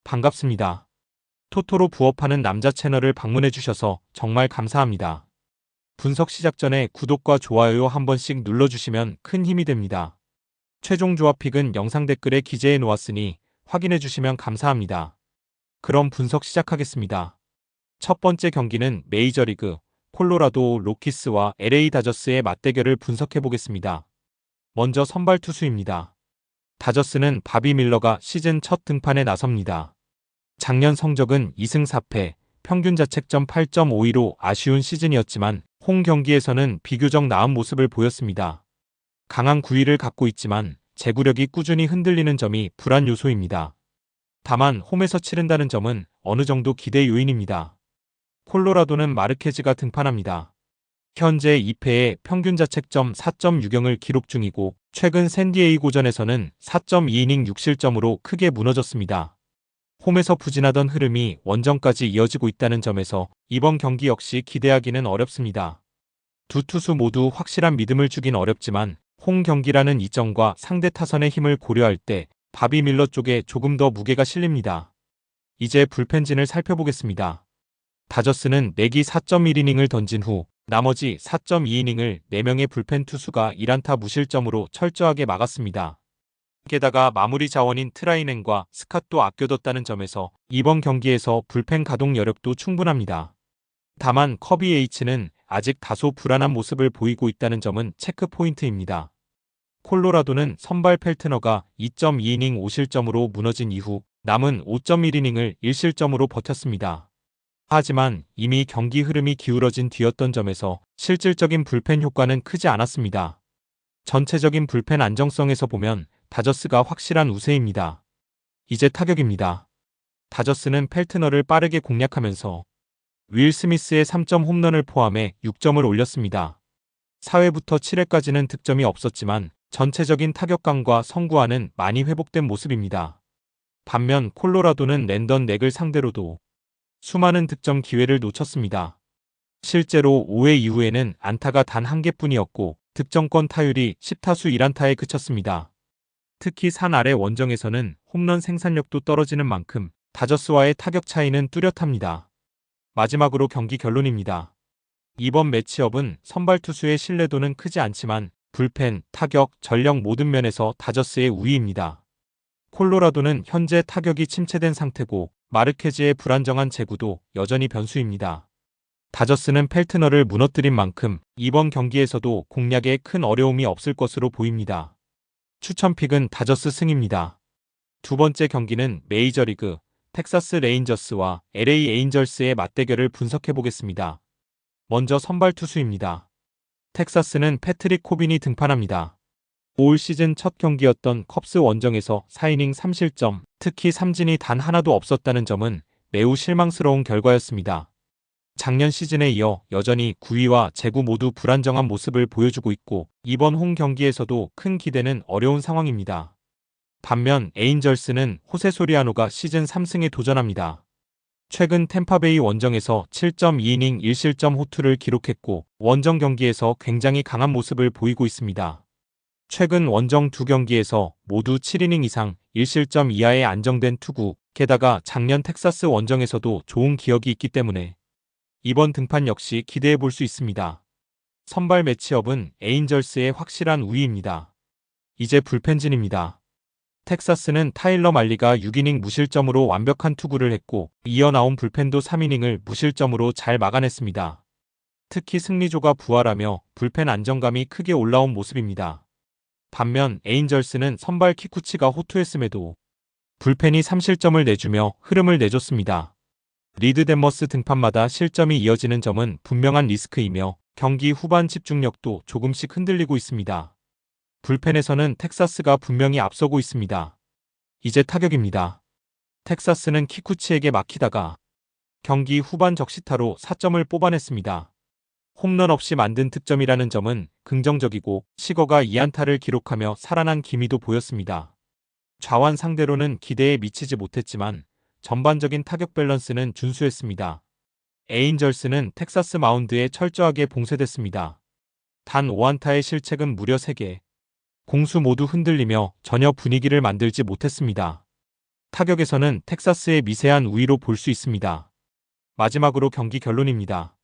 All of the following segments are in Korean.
반갑습니다. 토토로 부업하는 남자 채널을 방문해주셔서 정말 감사합니다. 분석 시작 전에 구독과 좋아요 한 번씩 눌러주시면 큰 힘이 됩니다. 최종 조합픽은 영상 댓글에 기재해 놓았으니 확인해주시면 감사합니다. 그럼 분석 시작하겠습니다. 첫 번째 경기는 메이저리그 콜로라도 로키스와 LA 다저스의 맞대결을 분석해보겠습니다. 먼저 선발 투수입니다. 다저스는 바비 밀러가 시즌 첫 등판에 나섭니다. 작년 성적은 2승 4패, 평균 자책점 8.52로 아쉬운 시즌이었지만 홈 경기에서는 비교적 나은 모습을 보였습니다. 강한 구위를 갖고 있지만 제구력이 꾸준히 흔들리는 점이 불안 요소입니다. 다만 홈에서 치른다는 점은 어느 정도 기대 요인입니다. 콜로라도는 마르케즈가 등판합니다. 현재 2패에 평균 자책점 4.60을 기록 중이고 최근 샌디에이고전에서는 4.2이닝 6실점으로 크게 무너졌습니다. 홈에서 부진하던 흐름이 원정까지 이어지고 있다는 점에서 이번 경기 역시 기대하기는 어렵습니다. 두 투수 모두 확실한 믿음을 주긴 어렵지만 홈 경기라는 이점과 상대 타선의 힘을 고려할 때 바비 밀러 쪽에 조금 더 무게가 실립니다. 이제 불펜진을 살펴보겠습니다. 다저스는 내기 4.1이닝을 던진 후 나머지 4.2이닝을 4명의 불펜 투수가 1안타 무실점으로 철저하게 막았습니다. 게다가 마무리 자원인 트라이넨과 스캇도 아껴뒀다는 점에서 이번 경기에서 불펜 가동 여력도 충분합니다. 다만 커비 H는 아직 다소 불안한 모습을 보이고 있다는 점은 체크 포인트입니다. 콜로라도는 선발 펠트너가 2.2이닝 5실점으로 무너진 이후 남은 5.1이닝을 1실점으로 버텼습니다. 하지만 이미 경기 흐름이 기울어진 뒤였던 점에서 실질적인 불펜 효과는 크지 않았습니다. 전체적인 불펜 안정성에서 보면 다저스가 확실한 우세입니다. 이제 타격입니다. 다저스는 펠트너를 빠르게 공략하면서 윌 스미스의 3점 홈런을 포함해 6점을 올렸습니다. 4회부터 7회까지는 득점이 없었지만 전체적인 타격감과 성구안은 많이 회복된 모습입니다. 반면 콜로라도는 랜던 넥을 상대로도 수많은 득점 기회를 놓쳤습니다. 실제로 5회 이후에는 안타가 단 1개뿐이었고 득점권 타율이 10타수 1안타에 그쳤습니다. 특히 산 아래 원정에서는 홈런 생산력도 떨어지는 만큼 다저스와의 타격 차이는 뚜렷합니다. 마지막으로 경기 결론입니다. 이번 매치업은 선발 투수의 신뢰도는 크지 않지만 불펜, 타격, 전력 모든 면에서 다저스의 우위입니다. 콜로라도는 현재 타격이 침체된 상태고 마르케즈의 불안정한 제구도 여전히 변수입니다. 다저스는 펠트너를 무너뜨린 만큼 이번 경기에서도 공략에 큰 어려움이 없을 것으로 보입니다. 추천픽은 다저스 승입니다. 두 번째 경기는 메이저리그 텍사스 레인저스와 LA 에인절스의 맞대결을 분석해보겠습니다. 먼저 선발 투수입니다. 텍사스는 패트릭 코빈이 등판합니다. 올 시즌 첫 경기였던 컵스 원정에서 4이닝 3실점, 특히 삼진이 단 하나도 없었다는 점은 매우 실망스러운 결과였습니다. 작년 시즌에 이어 여전히 구위와 제구 모두 불안정한 모습을 보여주고 있고 이번 홈 경기에서도 큰 기대는 어려운 상황입니다. 반면 에인절스는 호세 소리아노가 시즌 3승에 도전합니다. 최근 템파베이 원정에서 7.2이닝 1실점 호투를 기록했고 원정 경기에서 굉장히 강한 모습을 보이고 있습니다. 최근 원정 두 경기에서 모두 7이닝 이상 1실점 이하의 안정된 투구, 게다가 작년 텍사스 원정에서도 좋은 기억이 있기 때문에 이번 등판 역시 기대해 볼 수 있습니다. 선발 매치업은 에인절스의 확실한 우위입니다. 이제 불펜진입니다. 텍사스는 타일러 말리가 6이닝 무실점으로 완벽한 투구를 했고 이어 나온 불펜도 3이닝을 무실점으로 잘 막아냈습니다. 특히 승리조가 부활하며 불펜 안정감이 크게 올라온 모습입니다. 반면 에인절스는 선발 키쿠치가 호투했음에도 불펜이 3실점을 내주며 흐름을 내줬습니다. 리드 덴머스 등판마다 실점이 이어지는 점은 분명한 리스크이며 경기 후반 집중력도 조금씩 흔들리고 있습니다. 불펜에서는 텍사스가 분명히 앞서고 있습니다. 이제 타격입니다. 텍사스는 키쿠치에게 막히다가 경기 후반 적시타로 4점을 뽑아냈습니다. 홈런 없이 만든 득점이라는 점은 긍정적이고 시거가 2안타를 기록하며 살아난 기미도 보였습니다. 좌완 상대로는 기대에 미치지 못했지만 전반적인 타격 밸런스는 준수했습니다. 에인절스는 텍사스 마운드에 철저하게 봉쇄됐습니다. 단 5안타의 실책은 무려 3개. 공수 모두 흔들리며 전혀 분위기를 만들지 못했습니다. 타격에서는 텍사스의 미세한 우위로 볼 수 있습니다. 마지막으로 경기 결론입니다.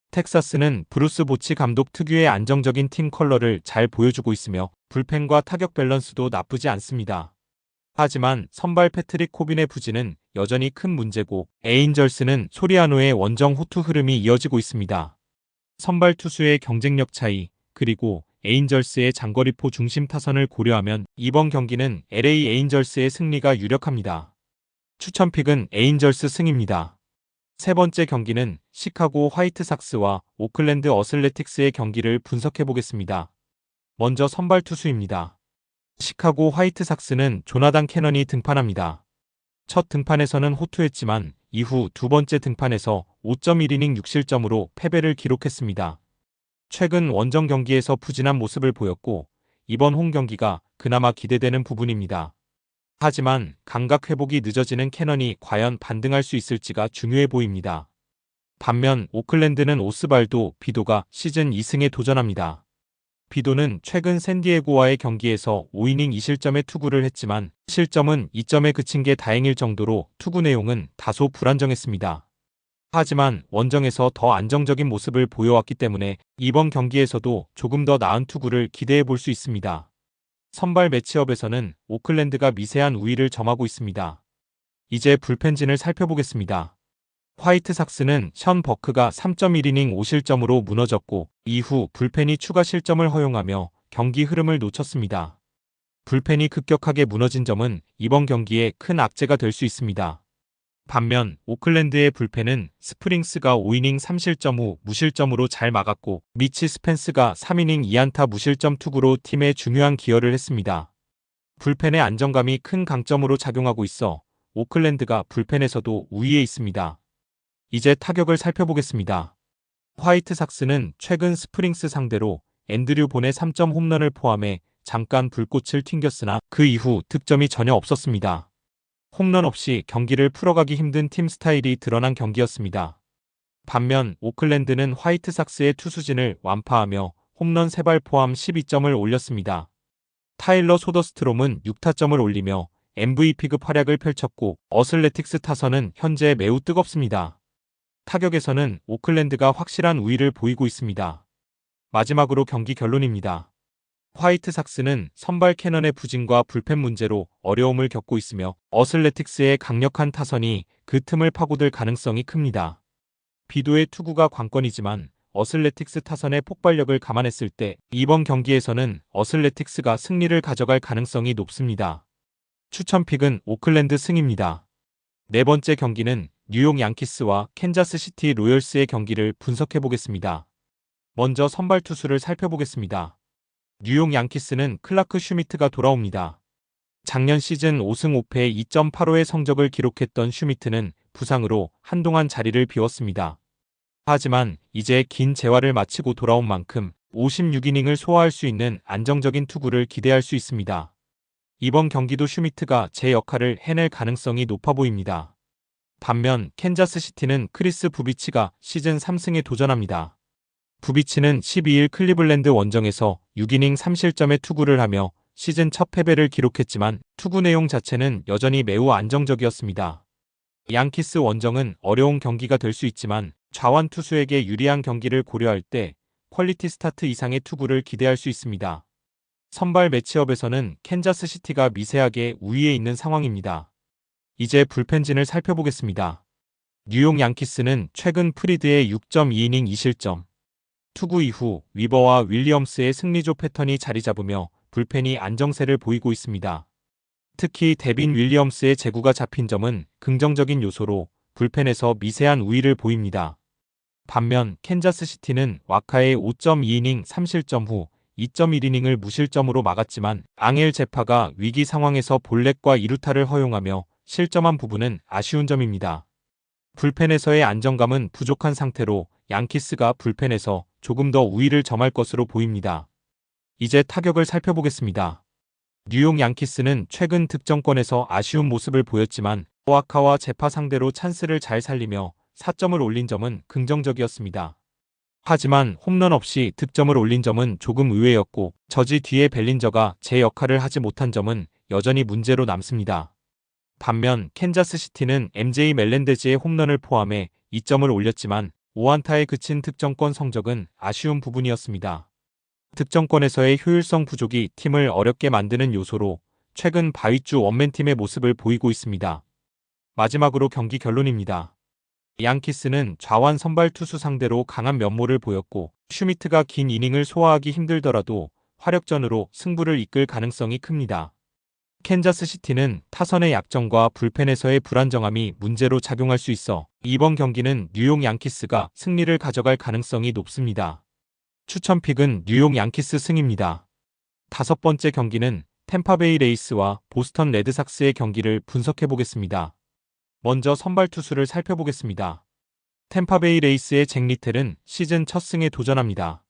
텍사스는 브루스 보치 감독 특유의 안정적인 팀 컬러를 잘 보여주고 있으며 불펜과 타격 밸런스도 나쁘지 않습니다. 하지만 선발 패트릭 코빈의 부진은 여전히 큰 문제고 에인절스는 소리아노의 원정 호투 흐름이 이어지고 있습니다. 선발 투수의 경쟁력 차이, 그리고 에인절스의 장거리포 중심 타선을 고려하면 이번 경기는 LA 에인절스의 승리가 유력합니다. 추천픽은 에인절스 승입니다. 세 번째 경기는 시카고 화이트삭스와 오클랜드 어슬레틱스의 경기를 분석해 보겠습니다. 먼저 선발 투수입니다. 시카고 화이트삭스는 조나단 캐넌이 등판합니다. 첫 등판에서는 호투했지만 이후 두 번째 등판에서 5.1이닝 6실점으로 패배를 기록했습니다. 최근 원정 경기에서 부진한 모습을 보였고 이번 홈 경기가 그나마 기대되는 부분입니다. 하지만 감각 회복이 늦어지는 캐넌이 과연 반등할 수 있을지가 중요해 보입니다. 반면 오클랜드는 오스발도 비도가 시즌 2승에 도전합니다. 비도는 최근 샌디에고와의 경기에서 5이닝 2실점의 투구를 했지만 실점은 2점에 그친 게 다행일 정도로 투구 내용은 다소 불안정했습니다. 하지만 원정에서 더 안정적인 모습을 보여왔기 때문에 이번 경기에서도 조금 더 나은 투구를 기대해 볼 수 있습니다. 선발 매치업에서는 오클랜드가 미세한 우위를 점하고 있습니다. 이제 불펜진을 살펴보겠습니다. 화이트삭스는 션 버크가 3.1이닝 5실점으로 무너졌고 이후 불펜이 추가 실점을 허용하며 경기 흐름을 놓쳤습니다. 불펜이 급격하게 무너진 점은 이번 경기에 큰 악재가 될 수 있습니다. 반면 오클랜드의 불펜은 스프링스가 5이닝 3실점 후 무실점으로 잘 막았고 미치 스펜스가 3이닝 2안타 무실점 투구로 팀에 중요한 기여를 했습니다. 불펜의 안정감이 큰 강점으로 작용하고 있어 오클랜드가 불펜에서도 우위에 있습니다. 이제 타격을 살펴보겠습니다. 화이트삭스는 최근 스프링스 상대로 앤드류 본의 3점 홈런을 포함해 잠깐 불꽃을 튕겼으나 그 이후 득점이 전혀 없었습니다. 홈런 없이 경기를 풀어가기 힘든 팀 스타일이 드러난 경기였습니다. 반면 오클랜드는 화이트삭스의 투수진을 완파하며 홈런 3발 포함 12점을 올렸습니다. 타일러 소더스트롬은 6타점을 올리며 MVP급 활약을 펼쳤고 어슬레틱스 타선은 현재 매우 뜨겁습니다. 타격에서는 오클랜드가 확실한 우위를 보이고 있습니다. 마지막으로 경기 결론입니다. 화이트삭스는 선발 캐넌의 부진과 불펜 문제로 어려움을 겪고 있으며 어슬레틱스의 강력한 타선이 그 틈을 파고들 가능성이 큽니다. 비도의 투구가 관건이지만 어슬레틱스 타선의 폭발력을 감안했을 때 이번 경기에서는 어슬레틱스가 승리를 가져갈 가능성이 높습니다. 추천픽은 오클랜드 승입니다. 네 번째 경기는 뉴욕 양키스와 캔자스시티 로열스의 경기를 분석해 보겠습니다. 먼저 선발 투수를 살펴보겠습니다. 뉴욕 양키스는 클라크 슈미트가 돌아옵니다. 작년 시즌 5승 5패 2.85의 성적을 기록했던 슈미트는 부상으로 한동안 자리를 비웠습니다. 하지만 이제 긴 재활을 마치고 돌아온 만큼 56이닝을 소화할 수 있는 안정적인 투구를 기대할 수 있습니다. 이번 경기도 슈미트가 제 역할을 해낼 가능성이 높아 보입니다. 반면 캔자스시티는 크리스 부비치가 시즌 3승에 도전합니다. 부비치는 12일 클리블랜드 원정에서 6이닝 3실점의 투구를 하며 시즌 첫 패배를 기록했지만 투구 내용 자체는 여전히 매우 안정적이었습니다. 양키스 원정은 어려운 경기가 될 수 있지만 좌완 투수에게 유리한 경기를 고려할 때 퀄리티 스타트 이상의 투구를 기대할 수 있습니다. 선발 매치업에서는 캔자스시티가 미세하게 우위에 있는 상황입니다. 이제 불펜진을 살펴보겠습니다. 뉴욕 양키스는 최근 프리드의 6.2이닝 2실점, 투구 이후 위버와 윌리엄스의 승리조 패턴이 자리 잡으며 불펜이 안정세를 보이고 있습니다. 특히 데빈 윌리엄스의 제구가 잡힌 점은 긍정적인 요소로 불펜에서 미세한 우위를 보입니다. 반면 캔자스시티는 와카의 5.2이닝 3실점 후 2.1이닝을 무실점으로 막았지만 앙헬 제파가 위기 상황에서 볼넷과 2루타를 허용하며 실점한 부분은 아쉬운 점입니다. 불펜에서의 안정감은 부족한 상태로 양키스가 불펜에서 조금 더 우위를 점할 것으로 보입니다. 이제 타격을 살펴보겠습니다. 뉴욕 양키스는 최근 득점권에서 아쉬운 모습을 보였지만 오아카와 제파 상대로 찬스를 잘 살리며 4점을 올린 점은 긍정적이었습니다. 하지만 홈런 없이 득점을 올린 점은 조금 의외였고 저지 뒤에 벨린저가 제 역할을 하지 못한 점은 여전히 문제로 남습니다. 반면 캔자스시티는 MJ 멜렌데즈의 홈런을 포함해 2점을 올렸지만 5안타에 그친 득점권 성적은 아쉬운 부분이었습니다. 득점권에서의 효율성 부족이 팀을 어렵게 만드는 요소로 최근 바위주 원맨팀의 모습을 보이고 있습니다. 마지막으로 경기 결론입니다. 양키스는 좌완 선발 투수 상대로 강한 면모를 보였고 슈미트가 긴 이닝을 소화하기 힘들더라도 화력전으로 승부를 이끌 가능성이 큽니다. 캔자스시티는 타선의 약점과 불펜에서의 불안정함이 문제로 작용할 수 있어 이번 경기는 뉴욕 양키스가 승리를 가져갈 가능성이 높습니다. 추천픽은 뉴욕 양키스 승입니다. 다섯 번째 경기는 템파베이 레이스와 보스턴 레드삭스의 경기를 분석해 보겠습니다. 먼저 선발 투수를 살펴보겠습니다. 템파베이 레이스의 잭 리텔은 시즌 첫 승에 도전합니다.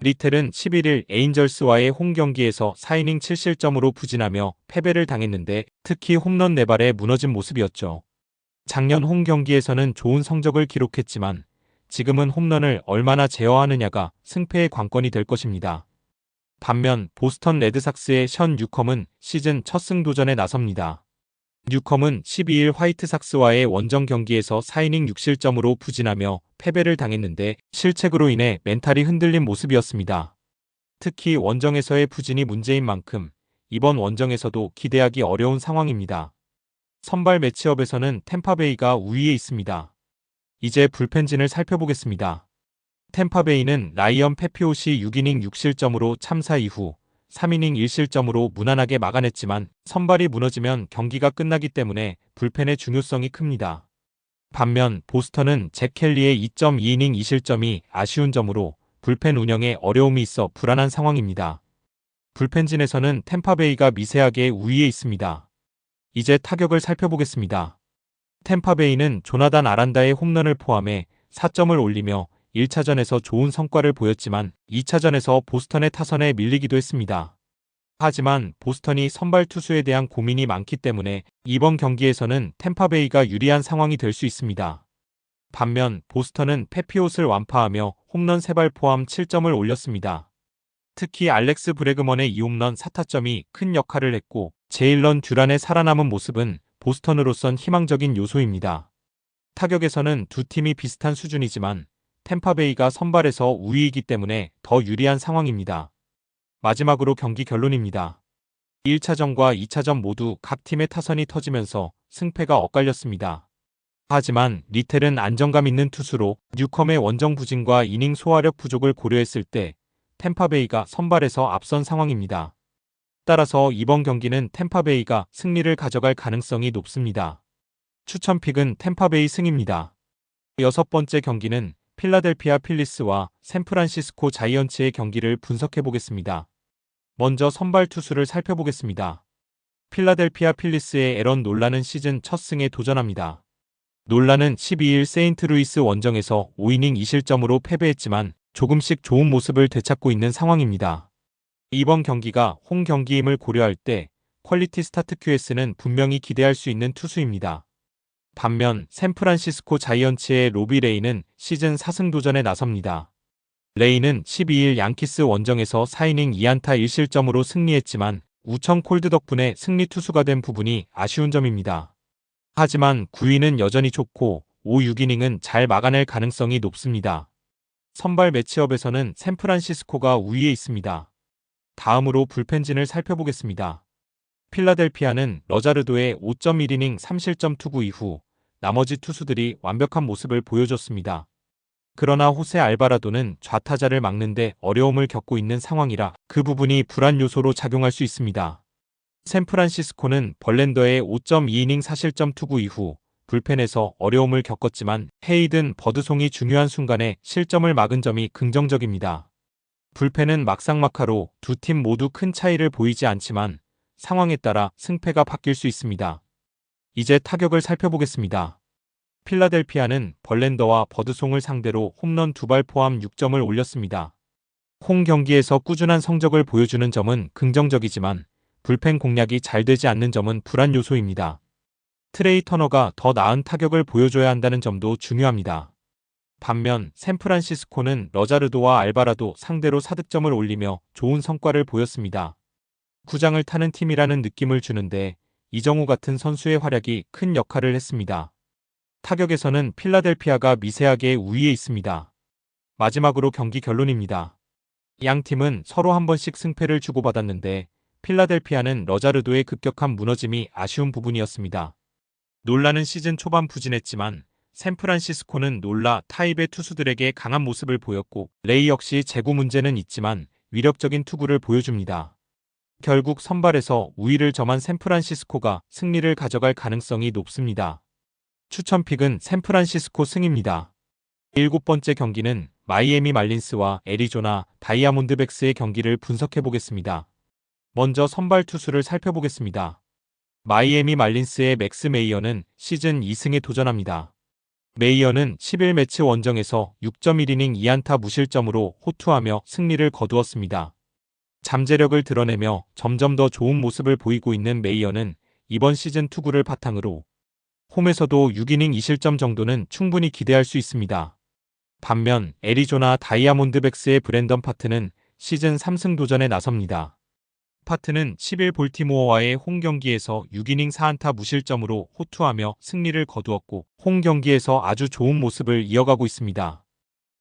리텔은 11일 에인절스와의 홈 경기에서 4이닝 7실점으로 부진하며 패배를 당했는데 특히 홈런 4발에 무너진 모습이었죠. 작년 홈 경기에서는 좋은 성적을 기록했지만 지금은 홈런을 얼마나 제어하느냐가 승패의 관건이 될 것입니다. 반면 보스턴 레드삭스의 션 뉴컴은 시즌 첫 승 도전에 나섭니다. 뉴컴은 12일 화이트삭스와의 원정 경기에서 4이닝 6실점으로 부진하며 패배를 당했는데 실책으로 인해 멘탈이 흔들린 모습이었습니다. 특히 원정에서의 부진이 문제인 만큼 이번 원정에서도 기대하기 어려운 상황입니다. 선발 매치업에서는 템파베이가 우위에 있습니다. 이제 불펜진을 살펴보겠습니다. 템파베이는 라이언 페피옷이 6이닝 6실점으로 참사 이후 3이닝 1실점으로 무난하게 막아냈지만 선발이 무너지면 경기가 끝나기 때문에 불펜의 중요성이 큽니다. 반면 보스턴은 잭 켈리의 2.2이닝 2실점이 아쉬운 점으로 불펜 운영에 어려움이 있어 불안한 상황입니다. 불펜진에서는 템파베이가 미세하게 우위에 있습니다. 이제 타격을 살펴보겠습니다. 템파베이는 조나단 아란다의 홈런을 포함해 4점을 올리며 1차전에서 좋은 성과를 보였지만 2차전에서 보스턴의 타선에 밀리기도 했습니다. 하지만 보스턴이 선발 투수에 대한 고민이 많기 때문에 이번 경기에서는 템파베이가 유리한 상황이 될 수 있습니다. 반면 보스턴은 페피옷을 완파하며 홈런 3발 포함 7점을 올렸습니다. 특히 알렉스 브래그먼의 2홈런 4타점이 큰 역할을 했고 제일런 듀란의 살아남은 모습은 보스턴으로선 희망적인 요소입니다. 타격에서는 두 팀이 비슷한 수준이지만 템파베이가 선발에서 우위이기 때문에 더 유리한 상황입니다. 마지막으로 경기 결론입니다. 1차전과 2차전 모두 각 팀의 타선이 터지면서 승패가 엇갈렸습니다. 하지만 리텔은 안정감 있는 투수로 뉴컴의 원정 부진과 이닝 소화력 부족을 고려했을 때 템파베이가 선발에서 앞선 상황입니다. 따라서 이번 경기는 템파베이가 승리를 가져갈 가능성이 높습니다. 추천픽은 템파베이 승입니다. 여섯 번째 경기는 필라델피아 필리스와 샌프란시스코 자이언츠의 경기를 분석해 보겠습니다. 먼저 선발 투수를 살펴보겠습니다. 필라델피아 필리스의 에런 놀라는 시즌 첫 승에 도전합니다. 놀라는 12일 세인트루이스 원정에서 5이닝 2실점으로 패배했지만 조금씩 좋은 모습을 되찾고 있는 상황입니다. 이번 경기가 홈 경기임을 고려할 때 퀄리티 스타트 QS는 분명히 기대할 수 있는 투수입니다. 반면 샌프란시스코 자이언츠의 로비 레이는 시즌 4승 도전에 나섭니다. 레이는 12일 양키스 원정에서 4이닝 2안타 1실점으로 승리했지만 우청 콜드 덕분에 승리 투수가 된 부분이 아쉬운 점입니다. 하지만 9위는 여전히 좋고 5, 6이닝은 잘 막아낼 가능성이 높습니다. 선발 매치업에서는 샌프란시스코가 우위에 있습니다. 다음으로 불펜진을 살펴보겠습니다. 필라델피아는 러자르도의 5.1이닝 3실점 투구 이후 나머지 투수들이 완벽한 모습을 보여줬습니다. 그러나 호세 알바라도는 좌타자를 막는데 어려움을 겪고 있는 상황이라 그 부분이 불안 요소로 작용할 수 있습니다. 샌프란시스코는 벌랜더의 5.2이닝 4실점 투구 이후 불펜에서 어려움을 겪었지만 헤이든 버드송이 중요한 순간에 실점을 막은 점이 긍정적입니다. 불펜은 막상막하로 두 팀 모두 큰 차이를 보이지 않지만 상황에 따라 승패가 바뀔 수 있습니다. 이제 타격을 살펴보겠습니다. 필라델피아는 벌랜더와 버드송을 상대로 홈런 2발 포함 6점을 올렸습니다. 홈 경기에서 꾸준한 성적을 보여주는 점은 긍정적이지만 불펜 공략이 잘 되지 않는 점은 불안 요소입니다. 트레이 터너가 더 나은 타격을 보여줘야 한다는 점도 중요합니다. 반면 샌프란시스코는 러자르도와 알바라도 상대로 4득점을 올리며 좋은 성과를 보였습니다. 구장을 타는 팀이라는 느낌을 주는데 이정우 같은 선수의 활약이 큰 역할을 했습니다. 타격에서는 필라델피아가 미세하게 우위에 있습니다. 마지막으로 경기 결론입니다. 양 팀은 서로 한 번씩 승패를 주고받았는데 필라델피아는 러자르도의 급격한 무너짐이 아쉬운 부분이었습니다. 놀라는 시즌 초반 부진했지만 샌프란시스코는 놀라 타입의 투수들에게 강한 모습을 보였고 레이 역시 제구 문제는 있지만 위력적인 투구를 보여줍니다. 결국 선발에서 우위를 점한 샌프란시스코가 승리를 가져갈 가능성이 높습니다. 추천픽은 샌프란시스코 승입니다. 7번째 경기는 마이애미 말린스와 애리조나 다이아몬드백스의 경기를 분석해보겠습니다. 먼저 선발 투수를 살펴보겠습니다. 마이애미 말린스의 맥스 메이어는 시즌 2승에 도전합니다. 메이어는 11매치 원정에서 6.1이닝 2안타 무실점으로 호투하며 승리를 거두었습니다. 잠재력을 드러내며 점점 더 좋은 모습을 보이고 있는 메이어는 이번 시즌 투구를 바탕으로 홈에서도 6이닝 2실점 정도는 충분히 기대할 수 있습니다. 반면 애리조나 다이아몬드백스의 브랜던 파트는 시즌 3승 도전에 나섭니다. 파트는 10일 볼티모어와의 홈 경기에서 6이닝 4안타 무실점으로 호투하며 승리를 거두었고 홈 경기에서 아주 좋은 모습을 이어가고 있습니다.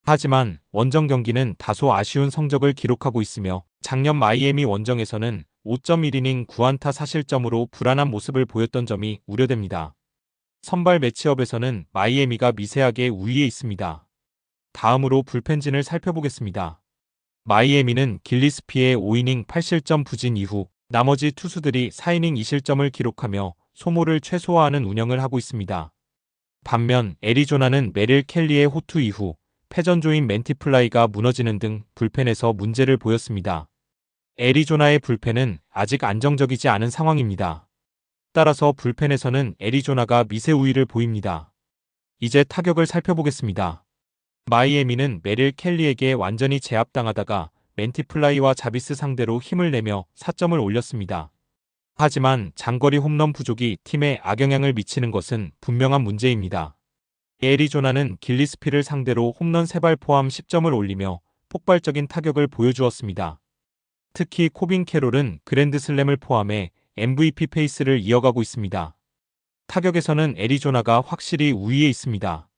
하지만 원정 경기는 다소 아쉬운 성적을 기록하고 있으며 작년 마이애미 원정에서는 5.1이닝 9안타 4실점으로 불안한 모습을 보였던 점이 우려됩니다. 선발 매치업에서는 마이애미가 미세하게 우위에 있습니다. 다음으로 불펜진을 살펴보겠습니다. 마이애미는 길리스피의 5이닝 8실점 부진 이후 나머지 투수들이 4이닝 2실점을 기록하며 소모를 최소화하는 운영을 하고 있습니다. 반면 애리조나는 메릴 켈리의 호투 이후 패전조인 맨티플라이가 무너지는 등 불펜에서 문제를 보였습니다. 애리조나의 불펜은 아직 안정적이지 않은 상황입니다. 따라서 불펜에서는 애리조나가 미세 우위를 보입니다. 이제 타격을 살펴보겠습니다. 마이애미는 메릴 켈리에게 완전히 제압당하다가 맨티플라이와 자비스 상대로 힘을 내며 4점을 올렸습니다. 하지만 장거리 홈런 부족이 팀에 악영향을 미치는 것은 분명한 문제입니다. 애리조나는 길리스피를 상대로 홈런 3발 포함 10점을 올리며 폭발적인 타격을 보여주었습니다. 특히 코빈 캐롤은 그랜드슬램을 포함해 MVP 페이스를 이어가고 있습니다. 타격에서는 애리조나가 확실히 우위에 있습니다.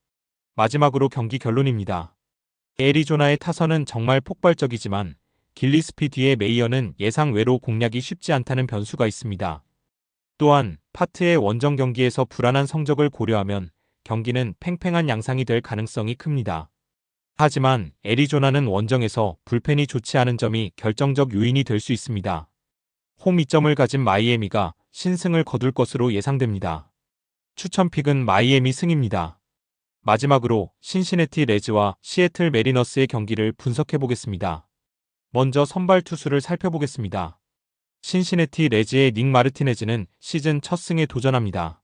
마지막으로 경기 결론입니다. 애리조나의 타선은 정말 폭발적이지만 길리스피 뒤의 메이어는 예상 외로 공략이 쉽지 않다는 변수가 있습니다. 또한 파트의 원정 경기에서 불안한 성적을 고려하면 경기는 팽팽한 양상이 될 가능성이 큽니다. 하지만 애리조나는 원정에서 불펜이 좋지 않은 점이 결정적 요인이 될 수 있습니다. 홈 2점을 가진 마이애미가 신승을 거둘 것으로 예상됩니다. 추천픽은 마이애미 승입니다. 마지막으로 신시내티 레즈와 시애틀 메리너스의 경기를 분석해보겠습니다. 먼저 선발 투수를 살펴보겠습니다. 신시내티 레즈의 닉 마르티네즈는 시즌 첫 승에 도전합니다.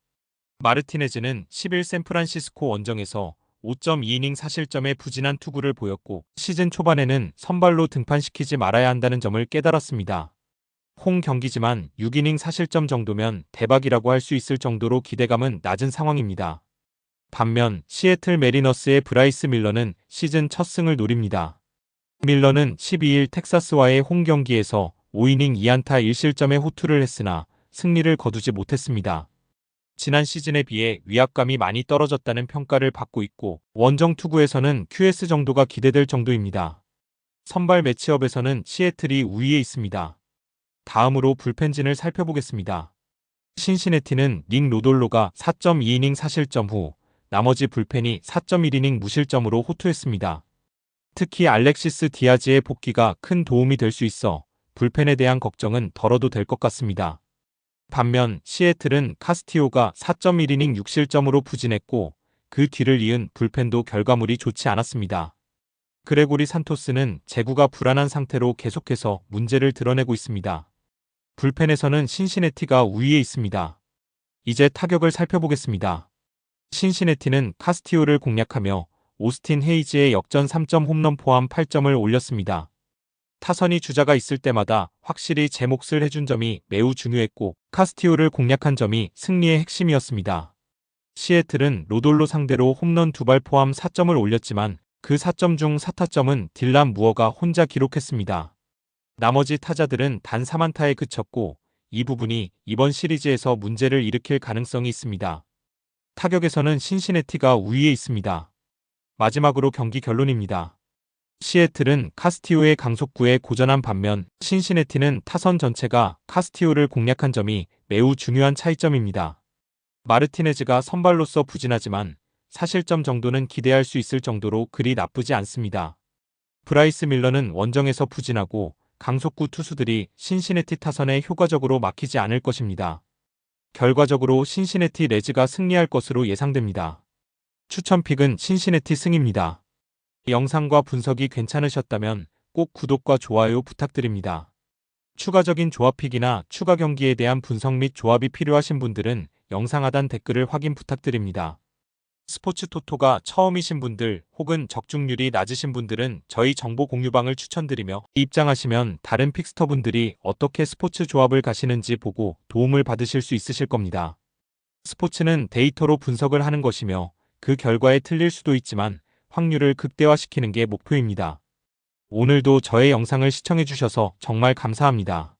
마르티네즈는 10일 샌프란시스코 원정에서 5.2이닝 4실점의 부진한 투구를 보였고 시즌 초반에는 선발로 등판시키지 말아야 한다는 점을 깨달았습니다. 홈 경기지만 6이닝 4실점 정도면 대박이라고 할 수 있을 정도로 기대감은 낮은 상황입니다. 반면 시애틀 메리너스의 브라이스 밀러는 시즌 첫 승을 노립니다. 밀러는 12일 텍사스와의 홈 경기에서 5이닝 2안타 1실점의 호투를 했으나 승리를 거두지 못했습니다. 지난 시즌에 비해 위압감이 많이 떨어졌다는 평가를 받고 있고 원정 투구에서는 QS 정도가 기대될 정도입니다. 선발 매치업에서는 시애틀이 우위에 있습니다. 다음으로 불펜진을 살펴보겠습니다. 신시내티는 닉 로돌로가 4.2이닝 4실점 후 나머지 불펜이 4.1이닝 무실점으로 호투했습니다. 특히 알렉시스 디아즈의 복귀가 큰 도움이 될 수 있어 불펜에 대한 걱정은 덜어도 될 것 같습니다. 반면 시애틀은 카스티오가 4.1이닝 6실점으로 부진했고 그 뒤를 이은 불펜도 결과물이 좋지 않았습니다. 그레고리 산토스는 제구가 불안한 상태로 계속해서 문제를 드러내고 있습니다. 불펜에서는 신시내티가 우위에 있습니다. 이제 타격을 살펴보겠습니다. 신시내티는 카스티오를 공략하며 오스틴 헤이즈의 역전 3점 홈런 포함 8점을 올렸습니다. 타선이 주자가 있을 때마다 확실히 제 몫을 해준 점이 매우 중요했고 카스티오를 공략한 점이 승리의 핵심이었습니다. 시애틀은 로돌로 상대로 홈런 2발 포함 4점을 올렸지만 그 4점 중 4타점은 딜란 무어가 혼자 기록했습니다. 나머지 타자들은 단 3안타에 그쳤고 이 부분이 이번 시리즈에서 문제를 일으킬 가능성이 있습니다. 타격에서는 신시내티가 우위에 있습니다. 마지막으로 경기 결론입니다. 시애틀은 카스티오의 강속구에 고전한 반면 신시내티는 타선 전체가 카스티오를 공략한 점이 매우 중요한 차이점입니다. 마르티네즈가 선발로서 부진하지만 사실점 정도는 기대할 수 있을 정도로 그리 나쁘지 않습니다. 브라이스 밀러는 원정에서 부진하고 강속구 투수들이 신시내티 타선에 효과적으로 막히지 않을 것입니다. 결과적으로 신시내티 레즈가 승리할 것으로 예상됩니다. 추천픽은 신시내티 승입니다. 영상과 분석이 괜찮으셨다면 꼭 구독과 좋아요 부탁드립니다. 추가적인 조합픽이나 추가 경기에 대한 분석 및 조합이 필요하신 분들은 영상 하단 댓글을 확인 부탁드립니다. 스포츠 토토가 처음이신 분들 혹은 적중률이 낮으신 분들은 저희 정보 공유방을 추천드리며 입장하시면 다른 픽스터분들이 어떻게 스포츠 조합을 가시는지 보고 도움을 받으실 수 있으실 겁니다. 스포츠는 데이터로 분석을 하는 것이며 그 결과에 틀릴 수도 있지만 확률을 극대화시키는 게 목표입니다. 오늘도 저의 영상을 시청해주셔서 정말 감사합니다.